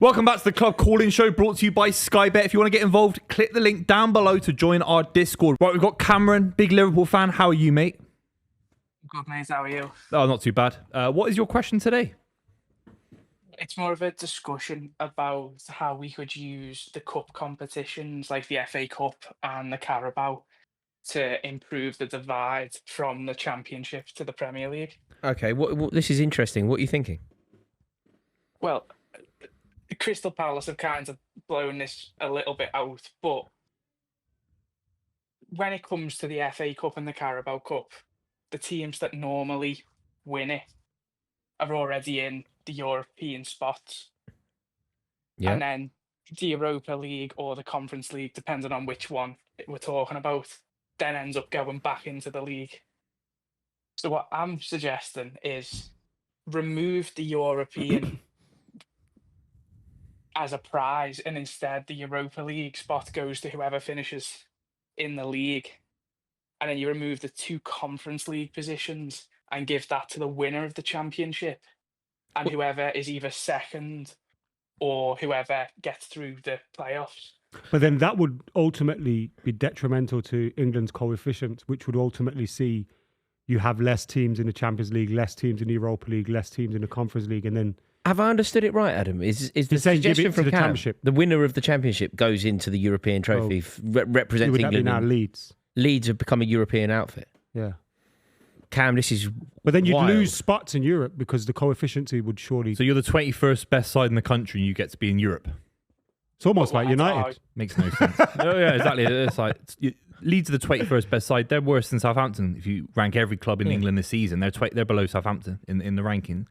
Welcome back to the Club Call-In Show, brought to you by Sky Bet. If you want to get involved, click the link down below to join our Discord. Right, we've got Cameron, big Liverpool fan. How are you, mate? Good, mate. How are you? Oh, not too bad. What is your question today? It's more of a discussion about how we could use the cup competitions like the FA Cup and the Carabao to improve the divide from the Championship to the Premier League. Okay, what this is interesting. What are you thinking? Well, Crystal Palace have kind of blown this a little bit out, but when it comes to the FA Cup and the Carabao Cup, the teams that normally win it are already in the European spots. Yeah. And then the Europa League or the Conference League, depending on which one we're talking about, then ends up going back into the league. So what I'm suggesting is remove the European as a prize, and instead the Europa League spot goes to whoever finishes in the league. And then you remove the 2 Conference League positions and give that to the winner of the Championship. And whoever is either second or whoever gets through the playoffs. But then that would ultimately be detrimental to England's coefficient, which would ultimately see you have less teams in the Champions League, less teams in the Europa League, less teams in the Conference League, and then... Have I understood it right, Adam? Is the saying give suggestion it to from the Cam, Championship? the winner of the Championship goes into the European trophy, representing would that be England? now Leeds? Leeds have become a European outfit. Yeah. Cam, this is But then you'd wild. lose spots in Europe because the coefficient would surely... So you're the 21st best side in the country and you get to be in Europe. It's almost like United. Makes no sense. Oh, yeah, exactly. It's like Leeds are the 21st best side. They're worse than Southampton. If you rank every club in England this season, they're below Southampton in the ranking.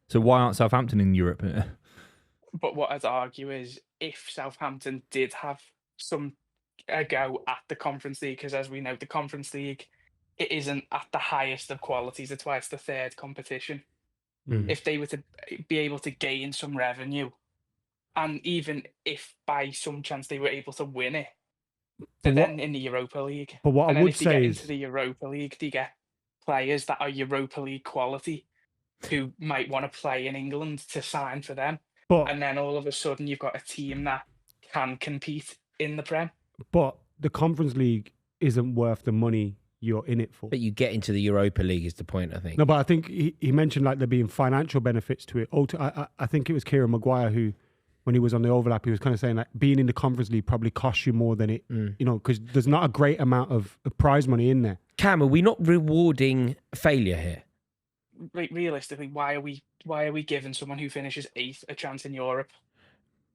So why aren't Southampton in Europe? But what I'd argue is if Southampton did have a go at the Conference League, because as we know, the Conference League, it isn't at the highest of qualities. It's why it's the 3rd competition. If they were to be able to gain some revenue, and even if by some chance they were able to win it, they're then in the Europa League. But what and I then would if they say get is... into the Europa League, they get players that are Europa League quality who might want to play in England to sign for them. And then all of a sudden you've got a team that can compete in the Prem. But the Conference League isn't worth the money you're in it for. But you get into the Europa League is the point, I think. No, but I think he mentioned like there being financial benefits to it. I think it was Kieran Maguire who, when he was on the overlap, he was kind of saying like being in the Conference League probably costs you more than it, because there's not a great amount of prize money in there. Cam, are we not rewarding failure here? Realistically, why are we giving someone who finishes 8th a chance in Europe?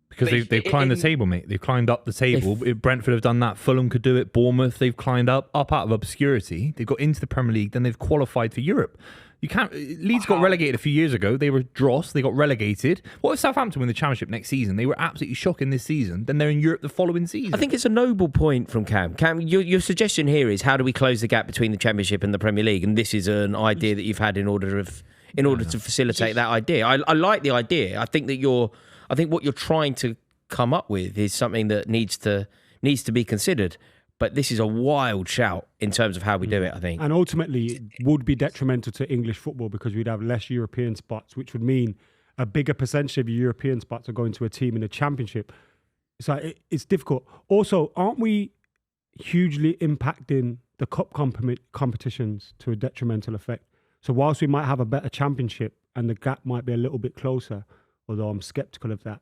Because they've climbed the table, mate. They've climbed up the table. If Brentford have done that, Fulham could do it. Bournemouth, they've climbed up out of obscurity. They've got into the Premier League, then they've qualified for Europe. You can't. Leeds got relegated a few years ago. They were dross. They got relegated. What if Southampton win the Championship next season? They were absolutely shocking this season. Then they're in Europe the following season. I think it's a noble point from Cam. Cam, your suggestion here is how do we close the gap between the Championship and the Premier League? And this is an idea that you've had in order to facilitate that idea. I like the idea. I think what you're trying to come up with is something that needs to be considered. But this is a wild shout in terms of how we do it, I think. And ultimately, it would be detrimental to English football because we'd have less European spots, which would mean a bigger percentage of your European spots are going to a team in the Championship. So it's difficult. Also, aren't we hugely impacting the cup competitions to a detrimental effect? So whilst we might have a better Championship and the gap might be a little bit closer, although I'm sceptical of that,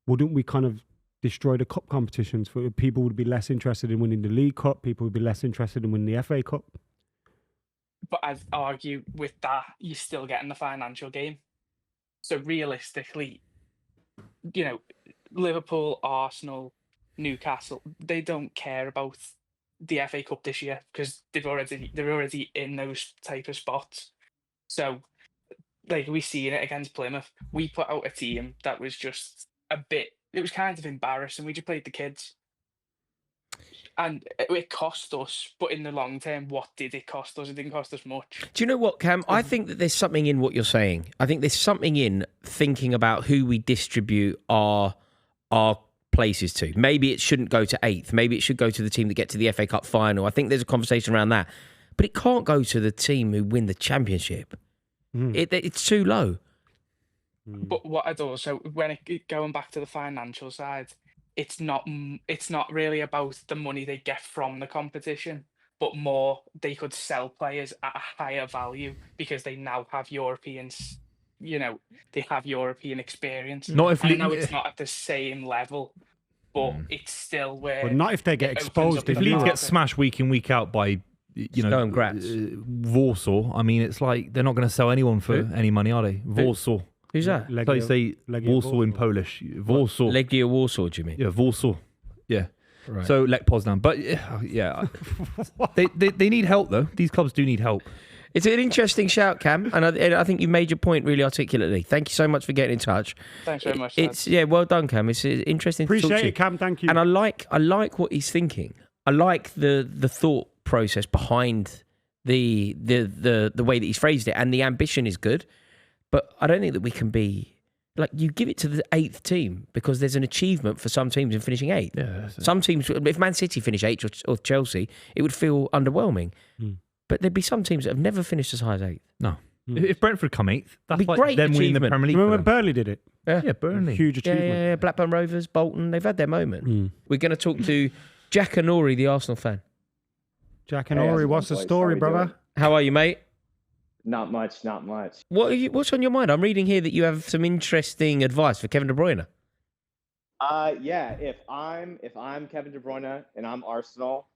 wouldn't we kind of destroy the cup competitions? For people would be less interested in winning the League Cup. People would be less interested in winning the FA Cup. But I'd argue with that, you're still getting the financial gain. So realistically, Liverpool, Arsenal, Newcastle, they don't care about the FA Cup this year because they're already in those type of spots. So, like we seen it against Plymouth, we put out a team that was just it was kind of embarrassing. We just played the kids. And it cost us, but in the long term, what did it cost us? It didn't cost us much. Do you know what, Cam? I think that there's something in what you're saying. I think there's something in thinking about who we distribute our places to. Maybe it shouldn't go to 8th. Maybe it should go to the team that get to the FA Cup final. I think there's a conversation around that. But it can't go to the team who win the Championship. It's too low. But what I'd also, when going back to the financial side, it's not really about the money they get from the competition, but more they could sell players at a higher value because they now have Europeans. They have European experience. Not if And I know it's not at the same level, but it's still where. But not if they get it opens exposed up in if the Leeds Europe. get market. smashed week in week out by Stone Graz. Warsaw, I mean, it's like they're not going to sell anyone for any money, are they? Warsaw. Who's that? So you say Warsaw in Polish. Warsaw. Legia Warsaw, do you mean? Yeah, Warsaw. Yeah. Right. So Lech Poznan. But yeah, they need help though. These clubs do need help. It's an interesting shout, Cam, and I think you've made your point really articulately. Thank you so much for getting in touch. Thanks very much. It's well done, Cam. It's interesting to talk to Appreciate you. it, Cam. Thank you. And I like what he's thinking. I like the thought process behind the way that he's phrased it, and the ambition is good. But I don't think that we can be like, you give it to the 8th team because there's an achievement for some teams in finishing 8th. Yeah, Some teams, if Man City finish 8th or Chelsea, it would feel underwhelming. But there'd be some teams that have never finished as high as 8th. No. If Brentford come 8th, that's Be like great them winning the achievement. Premier League. Remember for when them. Burnley did it? Yeah, Burnley. Huge achievement. Yeah. Blackburn Rovers, Bolton, they've had their moment. We're going to talk to Jack Anori, the Arsenal fan. Jack and Hey, Ori, how's it what's the going, boys? story, How we brother? doing? How are you, mate? Not much. What's on your mind? I'm reading here that you have some interesting advice for Kevin De Bruyne. Yeah. If I'm Kevin De Bruyne and I'm Arsenal,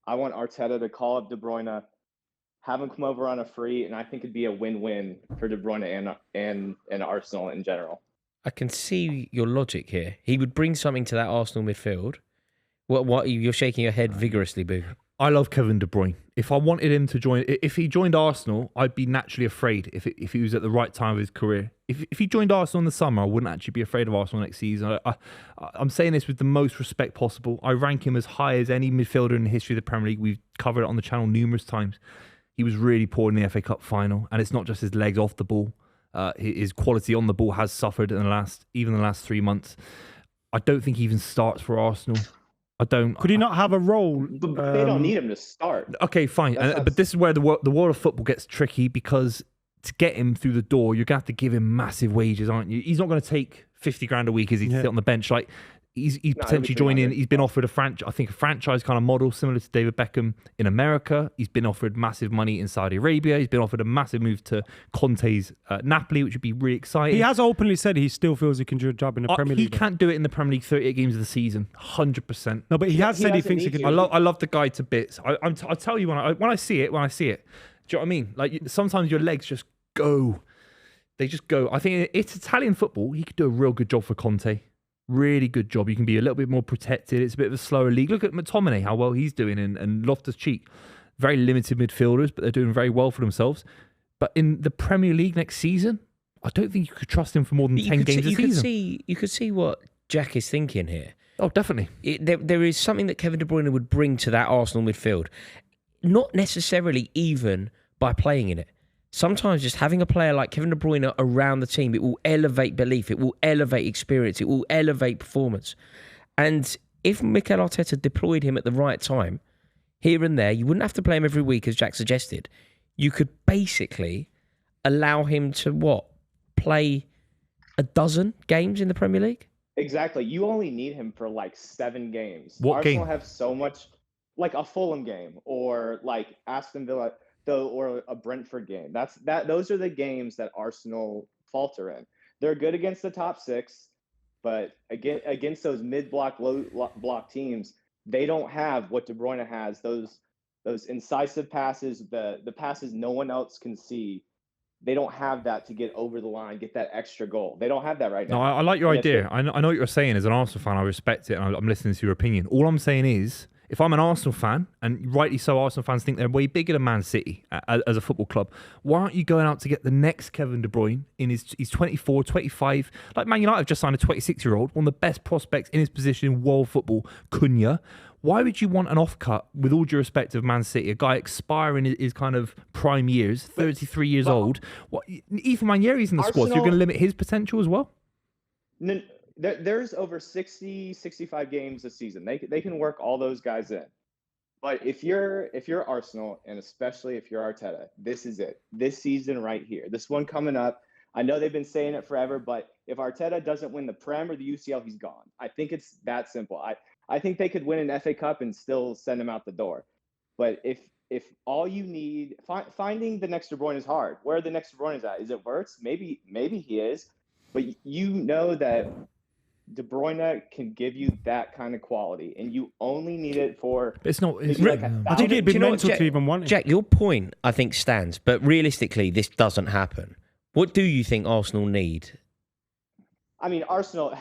I want Arteta to call up De Bruyne, have him come over on a free, and I think it'd be a win-win for De Bruyne and Arsenal in general. I can see your logic here. He would bring something to that Arsenal midfield. What you're shaking your head vigorously, Boo. I love Kevin De Bruyne. If I wanted him to join, if he joined Arsenal, I'd be naturally afraid if he was at the right time of his career. If he joined Arsenal in the summer, I wouldn't actually be afraid of Arsenal next season. I'm saying this with the most respect possible. I rank him as high as any midfielder in the history of the Premier League. We've covered it on the channel numerous times. He was really poor in the FA Cup final, and it's not just his legs off the ball. His quality on the ball has suffered in the last 3 months. I don't think he even starts for Arsenal. I don't. Could he not have a role? But they don't need him to start. Okay, fine. That's- But this is where the world of football gets tricky, because to get him through the door, you're going to have to give him massive wages, aren't you? He's not going to take 50 grand a week as he'd sit on the bench. Like, he's potentially joining. He's been offered a franchise kind of model similar to David Beckham in America. He's been offered massive money in Saudi Arabia. He's been offered a massive move to Conte's Napoli, which would be really exciting. He has openly said he still feels he can do a job in the Premier He League. can't do it in the Premier League 38 games of the season, 100%. No, but he has said he doesn't thinks he need can. to. I love the guy to bits. I'll tell you when I see it. Do you know what I mean? Like, sometimes your legs just go. They just go. I think it's Italian football. He could do a real good job for Conte. Really good job. You can be a little bit more protected. It's a bit of a slower league. Look at McTominay, how well he's doing, and Loftus-Cheek. Very limited midfielders, but they're doing very well for themselves. But in the Premier League next season, I don't think you could trust him for more than 10 games a season. You could see what Jack is thinking here. Oh, definitely. There is something that Kevin De Bruyne would bring to that Arsenal midfield. Not necessarily even by playing in it. Sometimes just having a player like Kevin De Bruyne around the team, it will elevate belief, it will elevate experience, it will elevate performance. And if Mikel Arteta deployed him at the right time, here and there, you wouldn't have to play him every week, as Jack suggested. You could basically allow him to, play a dozen games in the Premier League? Exactly. You only need him for like 7 games. What Arsenal game? have so much, like a Fulham game or like Aston Villa, or a Brentford game. Those are the games that Arsenal falter in. They're good against the top 6, but against those mid-block, low-block teams, they don't have what De Bruyne has. Those incisive passes, the passes no one else can see. They don't have that to get over the line, get that extra goal. They don't have that right now. No, I like your And idea. I know what you're saying. As an Arsenal fan, I respect it, and I'm listening to your opinion. All I'm saying is, if I'm an Arsenal fan, and rightly so, Arsenal fans think they're way bigger than Man City as a football club, why aren't you going out to get the next Kevin De Bruyne in his 24, 25? Like, Man United have just signed a 26-year-old, one of the best prospects in his position in world football, Cunha. Why would you want an off-cut, with all due respect of Man City, a guy expiring his kind of prime years, 33 years old? What, Ethan Mannieri's in the squad, so you're going to limit his potential as well? No, there's over 60, 65 games this season. They can work all those guys in. But if you're Arsenal, and especially if you're Arteta, this is it. This season right here. This one coming up. I know they've been saying it forever, but if Arteta doesn't win the Prem or the UCL, he's gone. I think it's that simple. I think they could win an FA Cup and still send him out the door. But if all you need, finding the next De Bruyne is hard. Where are the next De Bruyne at? Is it Wirtz? Maybe he is, but you know that De Bruyne can give you that kind of quality, and you only need it for. It's not. It's like I think it'd be mental to even want it. Jack, your point I think stands, but realistically, this doesn't happen. What do you think Arsenal need? I mean, Arsenal.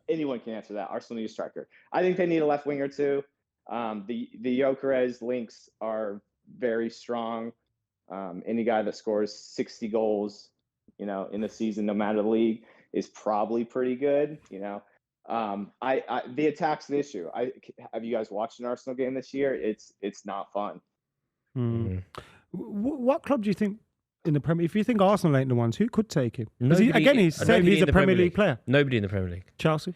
Anyone can answer that. Arsenal need a striker. I think they need a left winger too. The Gyökeres links are very strong. Any guy that scores 60 goals, in the season, no matter the league, is probably pretty good. The attack's an issue. Have you guys watched an Arsenal game this year? It's not fun. Mm. What club do you think in the Premier? If you think Arsenal ain't the ones, who could take him? He said he's a Premier League player. Nobody in the Premier League. Chelsea.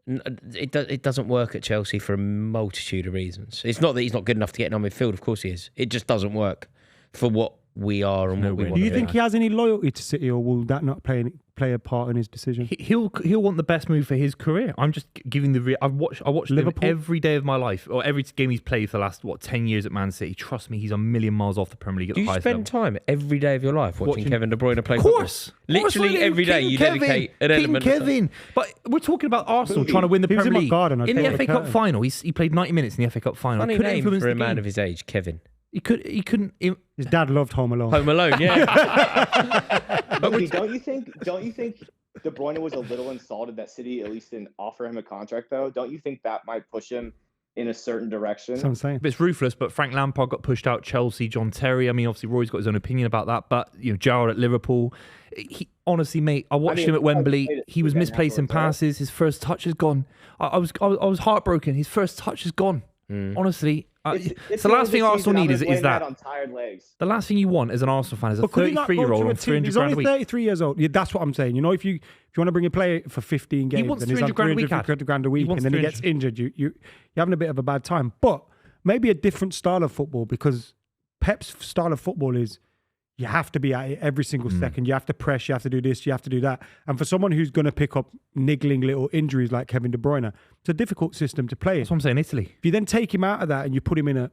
It doesn't work at Chelsea for a multitude of reasons. It's not that he's not good enough to get in on midfield. Of course he is. It just doesn't work for what we are and what we want. Do you think he has any loyalty to City, or will that not play a part in his decision? He'll want the best move for his career. I'm just giving I watched Liverpool every day of my life, or every game he's played for the last 10 years at Man City. Trust me, he's a million miles off the Premier League at the highest level. Do you spend time every day of your life watching Kevin De Bruyne play? Of course. Literally every day you dedicate an element. Kevin. But we're talking about Arsenal trying to win the Premier League. In the FA Cup final, he played 90 minutes in the FA Cup final. Funny name for a man of his age, Kevin. He couldn't. His dad loved Home Alone. Home Alone, yeah. But don't you think De Bruyne was a little insulted that City at least didn't offer him a contract though? Don't you think that might push him in a certain direction? That's what I'm saying. It's ruthless, but Frank Lampard got pushed out. Chelsea, John Terry. I mean, obviously Rory's got his own opinion about that, but Gerrard at Liverpool. Honestly, mate, I watched him at Wembley. He was misplacing passes. His first touch is gone. I was heartbroken. His first touch is gone. Honestly. It's the last thing Arsenal need is that. On tired legs. The last thing you want as an Arsenal fan is a 33-year-old on 300 He's grand only a week. 33 years old. Yeah, that's what I'm saying. If you want to bring a player for 15 games, wants then he's 300 on grand a week, 300 grand a week, and then he gets 300. injured. You're having a bit of a bad time. But maybe a different style of football, because Pep's style of football is you have to be at it every single second. You have to press. You have to do this. You have to do that. And for someone who's going to pick up niggling little injuries like Kevin De Bruyne, it's a difficult system to play. That's what I'm saying, Italy. If you then take him out of that and you put him in an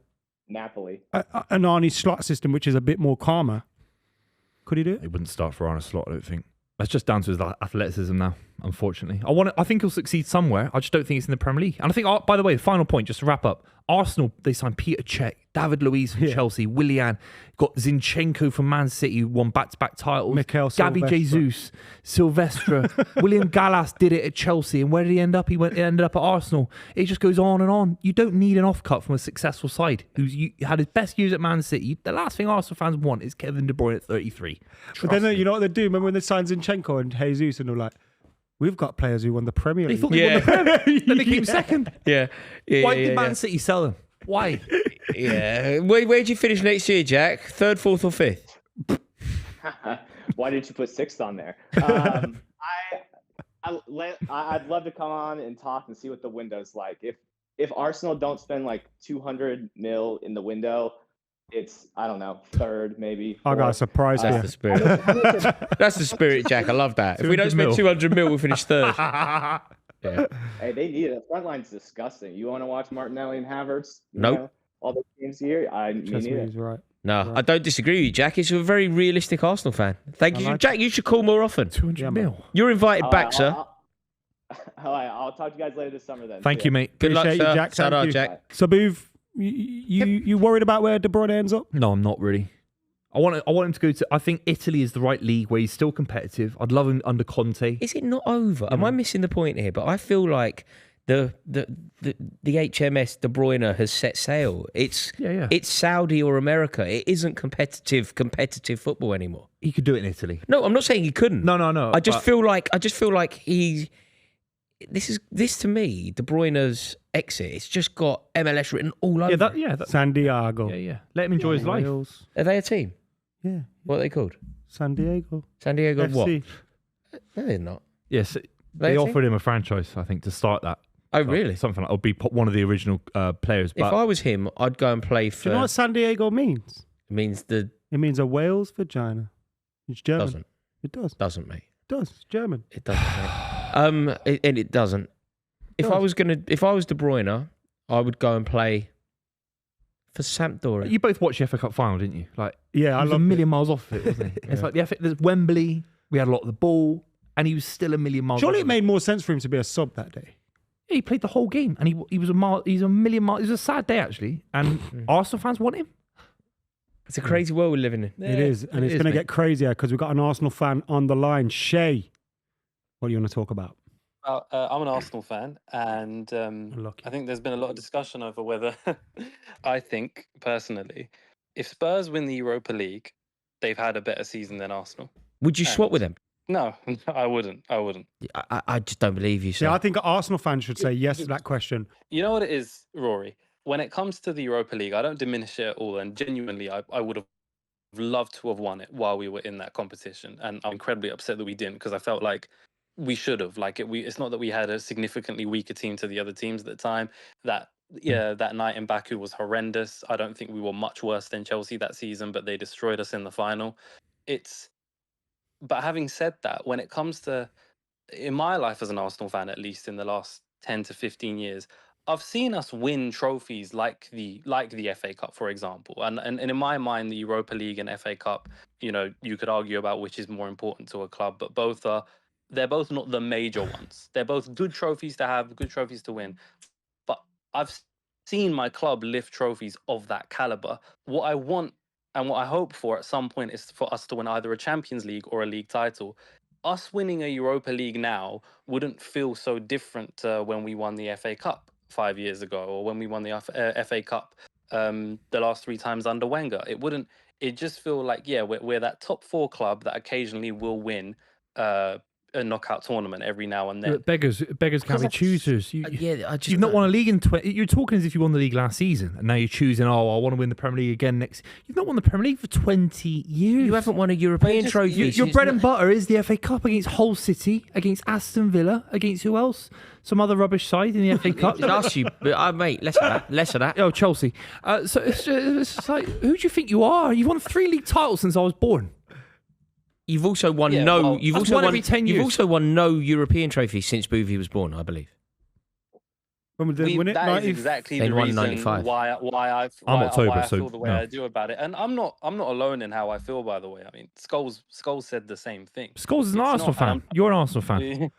Arnie Slot system, which is a bit more calmer, could he do it? He wouldn't start for Arne Slot, I don't think. That's just down to his athleticism now, unfortunately. I think he'll succeed somewhere. I just don't think it's in the Premier League. And I think, by the way, the final point, just to wrap up, Arsenal, they signed Peter Cech, David Luiz from Chelsea, Willian, got Zinchenko from Man City, who won back-to-back titles, Gabby Jesus, Silvestre, William Gallas did it at Chelsea, and where did he end up? He ended up at Arsenal. It just goes on and on. You don't need an off-cut from a successful side who's had his best years at Man City. The last thing Arsenal fans want is Kevin De Bruyne at 33. But then you know what they do? Remember when they signed Zinchenko and Jesus, and they're like, we've got players who won the Premier League. They thought they won the Premier. Then they came second. Yeah. Why did Man City sell them? Why? Yeah. Where'd you finish next year, Jack? Third, fourth, or fifth? Why didn't you put sixth on there? I'd love to come on and talk and see what the window's like. If Arsenal don't spend like 200 mil in the window, it's, I don't know, third, maybe. I got a surprise That's here. the spirit. That's the spirit, Jack. I love that. If we don't spend 200 mil, we'll finish third. Yeah. Hey, they need it. The front line's disgusting. You want to watch Martinelli and Havertz? Nope. All the games here? Me neither. He's right. No, Right. I don't disagree with you, Jack. It's a very realistic Arsenal fan. Thank you. like Jack, you should call more often. 200 mil. You're invited back, sir. I'll talk to you guys later this summer then. Thank you, mate. Good luck, Appreciate you, sir. Jack. Shout Thank out, you. Jack. So, Booth, you worried about where De Bruyne ends up? No, I'm not really. I want him to go to. I think Italy is the right league where he's still competitive. I'd love him under Conte. Is it not over? Am I missing the point here? But I feel like the HMS De Bruyne has set sail. It's Saudi or America. It isn't competitive football anymore. He could do it in Italy. No, I'm not saying he couldn't. No. I just feel like this to me, De Bruyne's exit. It's just got MLS written all over. San Diego. Yeah. Let him enjoy his life. Wales. Are they a team? Yeah. What are they called? San Diego. San Diego FC. what? No, they're not. Yes, They they a offered him a franchise, I think, to start that. Oh, really? Something like, or be one of the original players. If But I was him, I'd go and play for. Do you know what San Diego means? It means the. It means a whale's vagina. It's German. Doesn't. It does. Doesn't, mate. It does. It's German. It doesn't, mate. And it doesn't. If I was De Bruyne, I would go and play for Sampdoria. You both watched the FA Cup final, didn't you? Like, Yeah, I he was love a million miles off of it, wasn't he? It's like the FA, there's Wembley. We had a lot of the ball, and he was still a million miles. Surely off it made more sense for him to be a sub that day. Yeah, he played the whole game, and he was he's a million miles. It was a sad day actually, and Arsenal fans want him. It's a crazy world we're living in. It is, and it's going to get crazier because we've got an Arsenal fan on the line. Shay, what do you want to talk about? I'm an Arsenal fan, and I think there's been a lot of discussion over whether I think, personally, if Spurs win the Europa League, they've had a better season than Arsenal. Would you swap with them? No, I wouldn't. I just don't believe you, sir. Yeah, I think Arsenal fans should say yes to that question. You know what it is, Rory? When it comes to the Europa League, I don't diminish it at all, and genuinely, I would have loved to have won it while we were in that competition, and I'm incredibly upset that we didn't, because I felt like we should have. It's not that we had a significantly weaker team to the other teams at the time. That night in Baku was horrendous. I don't think we were much worse than Chelsea that season, but they destroyed us in the final. But having said that, when it comes to, in my life as an Arsenal fan, at least in the last 10 to 15 years, I've seen us win trophies like the FA Cup, for example. And in my mind, the Europa League and FA Cup, you could argue about which is more important to a club, but they're both not the major ones. They're both good trophies to have, good trophies to win. But I've seen my club lift trophies of that caliber. What I want and what I hope for at some point is for us to win either a Champions League or a league title. Us winning a Europa League now wouldn't feel so different to when we won the FA Cup 5 years ago, or when we won the FA Cup the last 3 times under Wenger. It just feel like, we're that top 4 club that occasionally will win a knockout tournament every now and then. But beggars can't be choosers. You've not won a league in 20. You're talking as if you won the league last season, and now you're choosing. Oh, I want to win the Premier League again next. You've not won the Premier League for 20 years. You haven't won a European trophy. Your bread and butter is the FA Cup against Hull City, against Aston Villa, against who else? Some other rubbish side in the FA Cup. Ask you, mate. Less of that. Oh, Chelsea. So it's just like, who do you think you are? You've won 3 league titles since I was born. You've also won You've also won no European trophies since Buvey was born, I believe. When did they win it? That is exactly the reason why I feel the way I do about it. And I'm not alone in how I feel, by the way. I mean, Scholes said the same thing. Scholes is an Arsenal fan. You're an Arsenal fan.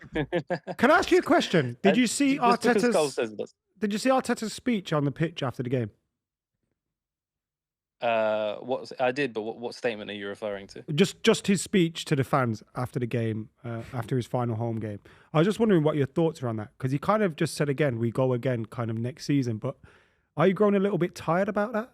Can I ask you a question? Did you see Arteta's speech on the pitch after the game? I did, but what statement are you referring to? Just his speech to the fans after the game, after his final home game. I was just wondering what your thoughts are on that, because he kind of just said again, we go again kind of next season, but are you growing a little bit tired about that?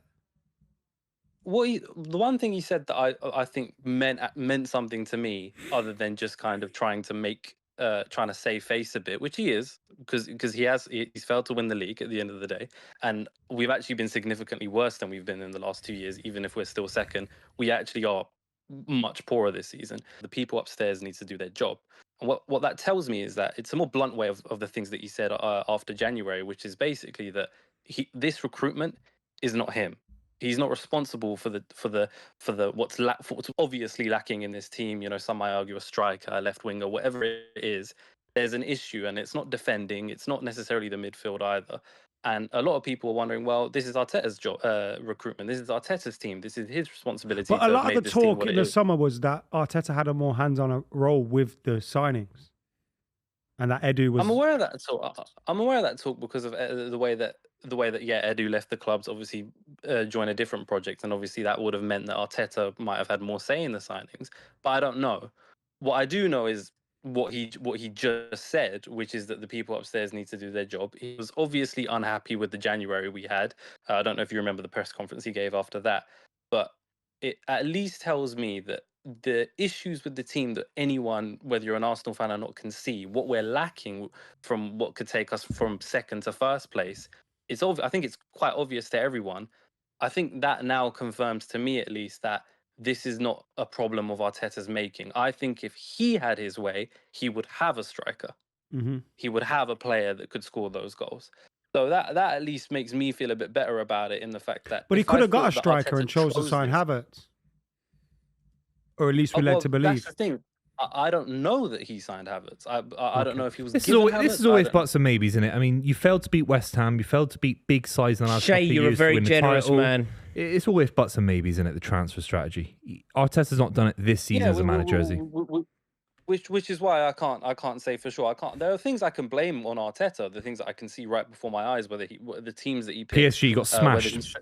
The one thing he said that I think meant something to me, other than just kind of trying to save face a bit, which he is, because he's failed to win the league at the end of the day, and we've actually been significantly worse than we've been in the last 2 years. Even if we're still second, we actually are much poorer this season. The people upstairs need to do their job, and what that tells me is that it's a more blunt way of the things that he said after January, which is basically that this recruitment is not him. He's not responsible for what's obviously lacking in this team. Some might argue a striker, a left winger, whatever it is. There's an issue, and it's not defending. It's not necessarily the midfield either. And a lot of people are wondering, well, this is Arteta's job, recruitment. This is Arteta's team. This is his responsibility. But a lot of the talk in the summer was that Arteta had a more hands-on role with the signings, and that Edu was. I'm aware of that talk. I'm aware of that talk because of the way that Edu left the clubs, obviously joined a different project, and obviously that would have meant that Arteta might have had more say in the signings. But I don't know. What I do know is what he just said, which is that the people upstairs need to do their job. He was obviously unhappy with the January we had. I don't know if you remember the press conference he gave after that, but it at least tells me that the issues with the team that anyone, whether you're an Arsenal fan or not, can see, what we're lacking from what could take us from second to first place. I think it's quite obvious to everyone. I think that now confirms to me, at least, that this is not a problem of Arteta's making. I think if he had his way, he would have a striker. Mm-hmm. He would have a player that could score those goals. So that at least makes me feel a bit better about it, in the fact that. But he could have got a striker and chose to sign Havertz. or at least we're led to believe. That's the thing. I don't know that he signed Havertz. I don't know if he was. This given is always buts and maybes, isn't it? I mean, you failed to beat West Ham. You failed to beat big sides in the last Shay, couple of you're a years very to win generous the title. man. It's always buts and maybes, isn't it? The transfer strategy. Arteta's not done it this season as a manager, has he? Which is why I can't say for sure. There are things I can blame on Arteta. The things that I can see right before my eyes, the teams that he picked, PSG got smashed.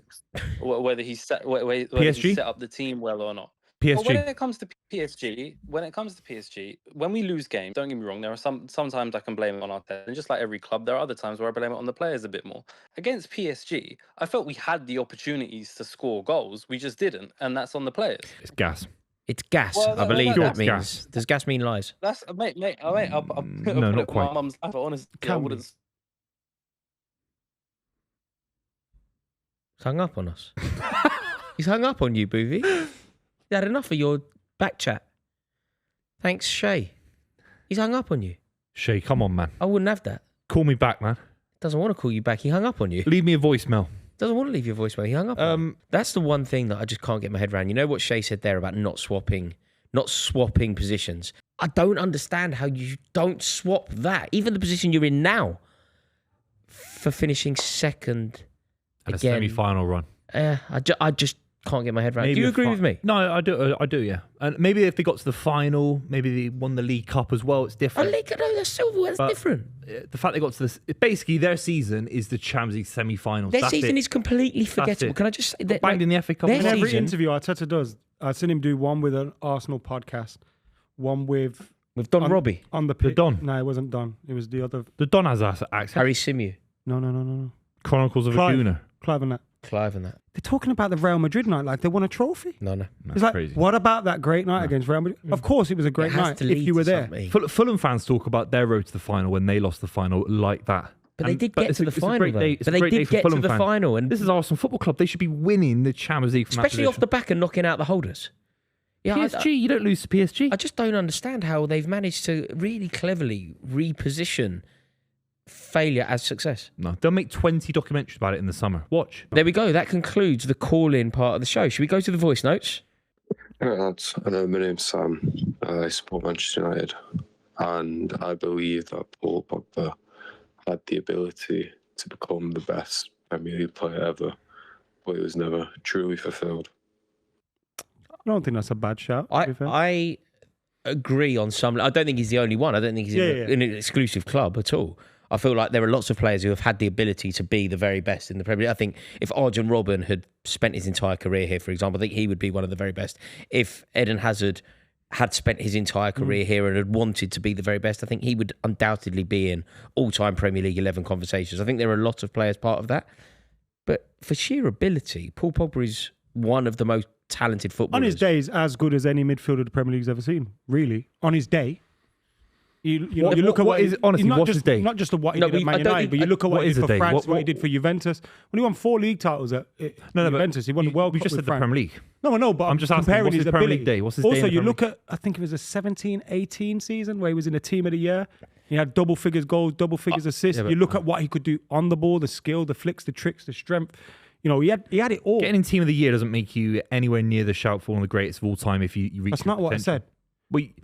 Whether he set up the team well or not. PSG. Well, when it comes to PSG, when we lose games, don't get me wrong, there are sometimes I can blame it on Arteta, and just like every club, there are other times where I blame it on the players a bit more. Against PSG, I felt we had the opportunities to score goals, we just didn't, and that's on the players. It's gas. It's gas. Well, I believe that means. Gas. Does gas mean lies? That's mate. I'll No, not quite. My mum's life, honestly, I wouldn't. He's hung up on us. He's hung up on you, Buvey. He had enough of your back chat. Thanks, Shay. He's hung up on you. Shay, come on, man. I wouldn't have that. Call me back, man. Doesn't want to call you back. He hung up on you. Leave me a voicemail. Doesn't want to leave your voicemail. He hung up on you. That's the one thing that I just can't get my head around. You know what Shay said there about not swapping positions? I don't understand how you don't swap that. Even the position you're in now for finishing second And again. a semi-final run. I just can't get my head around. Do you agree with me? No, I do, yeah. And maybe if they got to the final, maybe they won the League Cup as well, it's different. That's silverware. That's different. The fact they got to this, basically their season is the Champions League semi-finals. Their season is completely forgettable. Can I just say that? Banged in the FA Cup. In every interview Arteta does, I've seen him do one with an Arsenal podcast, one with Don Robbie. On the pitch. The Don. No, it wasn't Don. It was the other. The Don has that accent. Harry Simeon. No. Chronicles of a Gooner. Clive and that. They're talking about the Real Madrid night like they won a trophy. No. That's It's like, crazy. what about that great night against Real Madrid? Of course, it was a great night if you were there. Fulham fans talk about their road to the final when they lost the final like that. But they did get to the final. But they did get to the final. And this is Arsenal Football Club. They should be winning the Champions League from especially off the back and knocking out the holders. Yeah, PSG, you don't lose to PSG. I just don't understand how they've managed to really cleverly reposition failure as success. No, they'll make 20 documentaries about it in the summer. Watch. There we go. That concludes the call-in part of the show. Should we go to the voice notes? Lads, my name's Sam. I support Manchester United, and I believe that Paul Pogba had the ability to become the best Premier League player ever, but it was never truly fulfilled. I don't think that's a bad shout. I agree on some. I don't think he's the only one. I don't think he's in an exclusive club at all. I feel like there are lots of players who have had the ability to be the very best in the Premier League. I think if Arjen Robben had spent his entire career here, for example, I think he would be one of the very best. If Eden Hazard had spent his entire career here and had wanted to be the very best, I think he would undoubtedly be in all-time Premier League 11 conversations. I think there are lots of players part of that. But for sheer ability, Paul Pogba is one of the most talented footballers. On his day, he's as good as any midfielder the Premier League's ever seen, really. On his day. You look at what is honestly what's his day? Not just what he did at Man United, but you look at what he did for France, what he did for Juventus. When he won 4 league titles at Juventus, he won the World Cup. We just said the Premier League. No, but I'm just asking, comparing what's his his Premier ability. League day? What's his day also, in the you Premier look at, I think it was a 17-18 season where he was in a team of the year. He had double figures goals, double figures assists. You look at what he could do on the ball, the skill, the flicks, the tricks, the strength. You know, he had it all. Getting in team of the year doesn't make you anywhere near the shout for one of the greatest of all time if you reach. That's not what I said.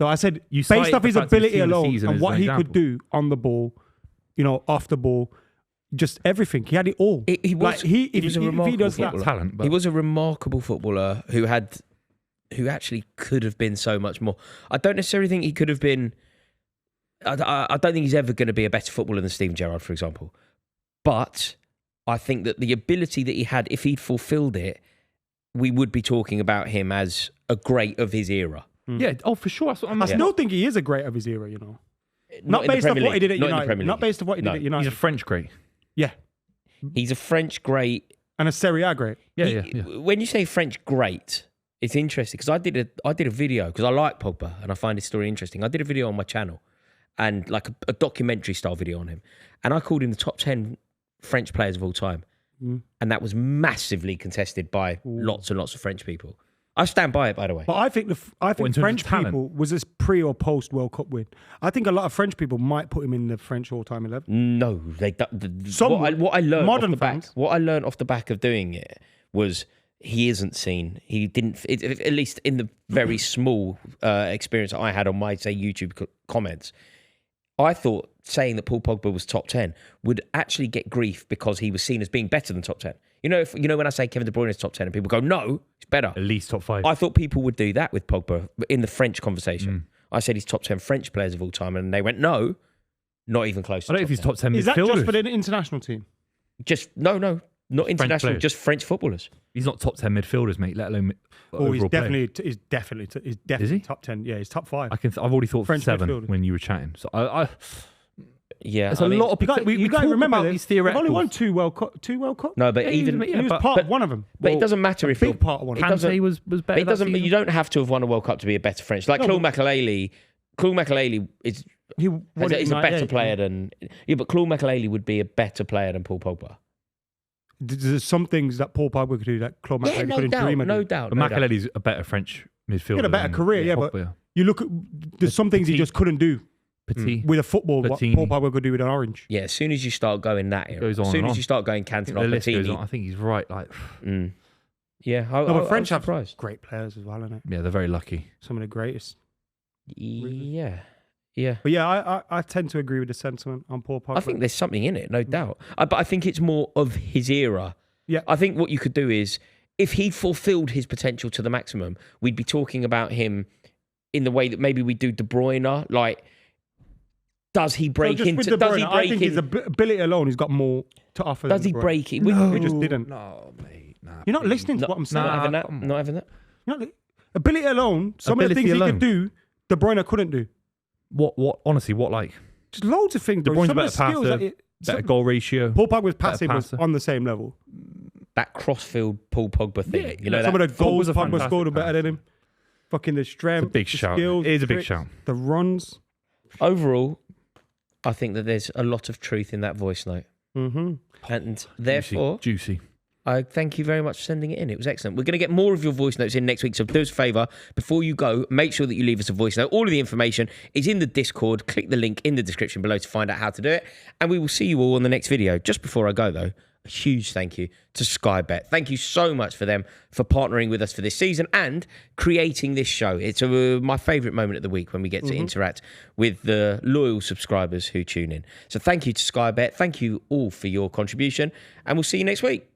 No, I said based off his ability alone and what he could do on the ball, you know, off the ball, just everything. He had it all. He was a remarkable footballer. Talent, but he was a remarkable footballer who actually could have been so much more. I don't necessarily think he could have been. I don't think he's ever going to be a better footballer than Steven Gerrard, for example. But I think that the ability that he had, if he'd fulfilled it, we would be talking about him as a great of his era. Yeah, for sure. I still think he is a great of his era, you know. Not based off what he did at United. Not based off what he did at United. He's a French great. Yeah. He's a French great. And a Serie A great. Yeah. When you say French great, it's interesting because I did a video because I like Pogba and I find his story interesting. I did a video on my channel and like a documentary style video on him. And I called him the top 10 French players of all time. And that was massively contested by lots and lots of French people. I stand by it, by the way. But I think French people was this pre or post World Cup win. I think a lot of French people might put him in the French all-time 11. No, they don't. What I learned off the back of doing it was he isn't seen. He didn't, at least in the very small experience I had on my, say, YouTube comments, I thought saying that Paul Pogba was top 10 would actually get grief because he was seen as being better than top 10. When I say Kevin De Bruyne is top 10 and people go, no, he's better. At least top 5. I thought people would do that with Pogba in the French conversation. I said he's top 10 French players of all time, and they went, no, not even close to I don't know if he's top 10 Is that midfielders. just for the international team? Just, no, not international, players. just French footballers. He's not top 10 midfielders, mate, let alone Oh, he's overall player. definitely Is he? top 10. Yeah, he's top 5. I've already thought French 7 midfielder. when you were chatting. So Yeah, there's I a mean, lot of people. We got talk to remember about this. these They've theoreticals. only won two World Cups. No, but Yeah, even yeah, he was but- part of one of them. but it doesn't matter a if you're big part of one. it doesn't- Kante was better. But it that doesn't. season. You don't have to have won a World Cup to be a better French. Like No, Claude but- Makélélé. Claude Makélélé is He won it is in a better 98, player than. Yeah, but Claude Makélélé would be a better player than Paul Pogba. There's some things that Paul Pogba could do that Claude Yeah, Makélélé no couldn't doubt, dream of. no doing. doubt. But no doubt. Makelele's a better French midfielder. He had a better than career, yeah, but Pogba. you look at there's some things he Petit. just couldn't do Petit. with a football. What Platini. Paul Pogba could do with an orange. Yeah, as soon as you start going that era, Goes on as soon and as on. you start going Cantona, The list goes on. Platini. I think he's right. Like, Yeah, No, but French I'm have surprised. great players as well, innit? yeah, they're very lucky. Some of the greatest. Yeah, yeah. But yeah, I tend to agree with the sentiment on Paul Pogba. I think there's something in it, no doubt. But I think it's more of his era. Yeah. I think what you could do is, if he fulfilled his potential to the maximum, we'd be talking about him in the way that maybe we do De Bruyne. Like, does he break just with into? De Does he Bruyne, I break think his in? ability alone, he's got more to offer. Does than he De Bruyne. break it? No, he just didn't. No, mate. Nah, You're not listening to what I'm saying. Not having that. come on. Not having that. You're not ability alone, some of the Ability things he alone. could do, De Bruyne couldn't do. What? Honestly, what like? Just loads of things. De bro. Bruyne's Some a of the better skills passer, that better goal ratio. Paul Pogba's passing was passer. on the same level. That crossfield Paul Pogba thing. Yeah, you know Some that. of the goals Pogba's a Pogba fantastic scored are better passer. than him. Fucking the strength, It's a big the shout. skills, It is a big tricks, shout. The runs. Overall, I think that there's a lot of truth in that voice note, Mm-hmm. and therefore, Juicy. I thank you very much for sending it in. It was excellent. We're going to get more of your voice notes in next week. So do us a favour, before you go, make sure that you leave us a voice note. All of the information is in the Discord. Click the link in the description below to find out how to do it. And we will see you all on the next video. Just before I go, though, a huge thank you to Sky Bet. Thank you so much for them for partnering with us for this season and creating this show. It's my favourite moment of the week when we get to interact with the loyal subscribers who tune in. So thank you to Sky Bet. Thank you all for your contribution. And we'll see you next week.